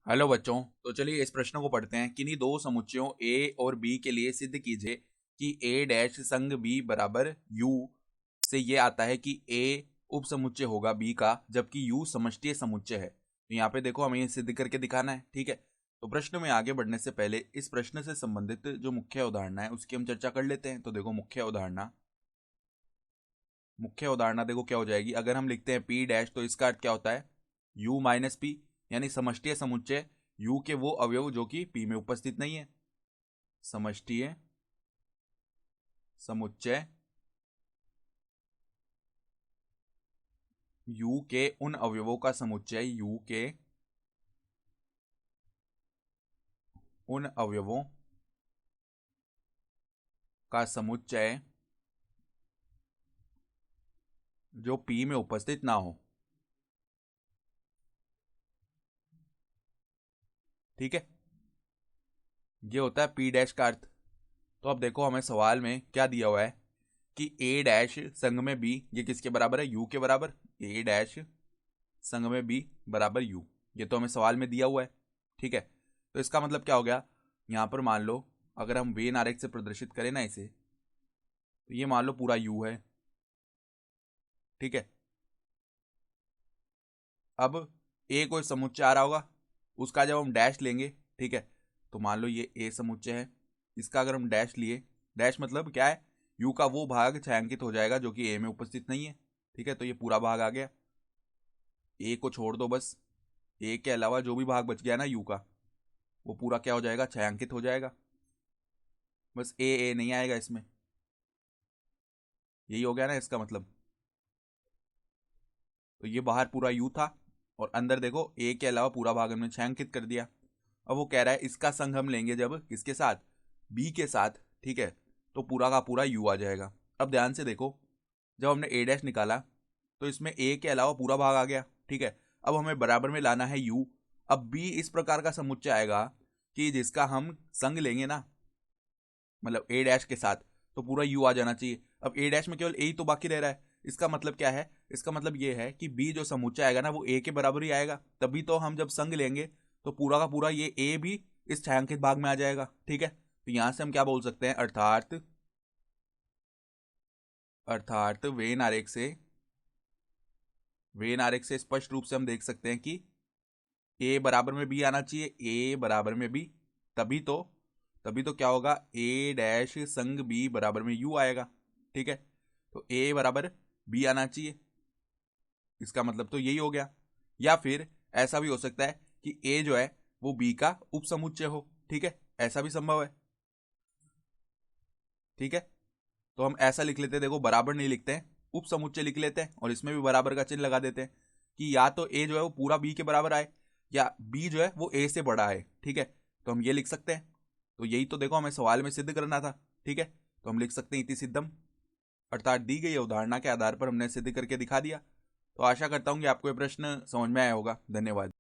Hello बच्चों। तो चलिए इस प्रश्न को पढ़ते हैं। किन्हीं दो समुच्चयों ए और बी के लिए सिद्ध कीजिए कि ए डैश संग बी बराबर यू से ये आता है कि ए उप समुच्चय होगा बी का जबकि यू समष्टीय समुच्चय है। तो यहाँ पे देखो हमें ये सिद्ध करके दिखाना है। ठीक है, तो प्रश्न में आगे बढ़ने से पहले इस प्रश्न से संबंधित जो मुख्य अवधारणा है उसकी हम चर्चा कर लेते हैं। तो देखो मुख्य अवधारणा देखो क्या हो जाएगी। अगर हम लिखते हैं पी डैश तो इसका अर्थ क्या होता है, यू माइनस पी, यानी समष्टीय समुच्चय यू के वो अवयव जो कि पी में उपस्थित नहीं है। समष्टीय समुच्चय यू के उन अवयवों का समुच्चय यू के उन अवयवों का समुच्चय जो पी में उपस्थित ना हो। ठीक है, ये होता है पी डैश का अर्थ। तो अब देखो हमें सवाल में क्या दिया हुआ है कि ए डैश संग में बी, ये किसके बराबर है, यू के बराबर। ए डैश संग में बी बराबर यू, ये तो हमें सवाल में दिया हुआ है। ठीक है, तो इसका मतलब क्या हो गया, यहां पर मान लो अगर हम वेन आरेख से प्रदर्शित करें ना इसे, तो ये मान लो पूरा यू है। ठीक है, अब ए कोई समुच्चय आ रहा होगा, उसका जब हम डैश लेंगे, ठीक है, तो मान लो ये ए समुच्चय है, इसका अगर हम डैश लिए, डैश मतलब क्या है, यू का वो भाग छायांकित हो जाएगा जो कि ए में उपस्थित नहीं है। ठीक है, तो ये पूरा भाग आ गया, ए को छोड़ दो बस, ए के अलावा जो भी भाग बच गया ना यू का, वो पूरा क्या हो जाएगा, छायांकित हो जाएगा। बस ए नहीं आएगा इसमें, यही हो गया ना इसका मतलब। तो ये बाहर पूरा यू था और अंदर देखो ए के अलावा पूरा भाग हमने छायांकित कर दिया। अब वो कह रहा है इसका संग हम लेंगे जब किसके साथ, बी के साथ। ठीक है, तो पूरा का पूरा यू आ जाएगा। अब ध्यान से देखो, जब हमने ए डैश निकाला तो इसमें ए के अलावा पूरा भाग आ गया। ठीक है, अब हमें बराबर में लाना है यू। अब बी इस प्रकार का समुच्चय आएगा कि जिसका हम संग लेंगे ना, मतलब ए डैश के साथ, तो पूरा यू आ जाना चाहिए। अब ए डैश में केवल ए ही तो बाकी रह रहा है, इसका मतलब क्या है, इसका मतलब ये है कि बी जो समुच्चय आएगा ना वो ए के बराबर ही आएगा, तभी तो हम जब संग लेंगे तो पूरा का पूरा ये ए भी इस छायांकित भाग में आ जाएगा। ठीक है, तो यहां से हम क्या बोल सकते हैं, अर्थात अर्थात वेन आरेख से स्पष्ट रूप से हम देख सकते हैं कि ए बराबर में बी आना चाहिए, ए बराबर में बी, तभी तो तभी तो क्या होगा, ए डैश संग बी बराबर में यू आएगा। ठीक है, तो ए बराबर बी आना चाहिए, इसका मतलब तो यही हो गया। या फिर ऐसा भी हो सकता है कि ए जो है वो बी का उपसमुच्चय हो। ठीक है, ऐसा भी संभव है। ठीक है, तो हम ऐसा लिख लेते हैं, देखो बराबर नहीं लिखते हैं, उपसमुच्चय लिख लेते हैं और इसमें भी बराबर का चिन्ह लगा देते हैं कि या तो ए जो है वो पूरा बी के बराबर आए या बी जो है वो ए से बड़ा है। ठीक है, तो हम ये लिख सकते हैं। तो यही तो देखो हमें सवाल में सिद्ध करना था। ठीक है, तो हम लिख सकते हैं इति सिद्धम, अर्थात दी गई अवधारणा के आधार पर हमने सिद्ध करके दिखा दिया। तो आशा करता हूँ कि आपको ये प्रश्न समझ में आया होगा। धन्यवाद।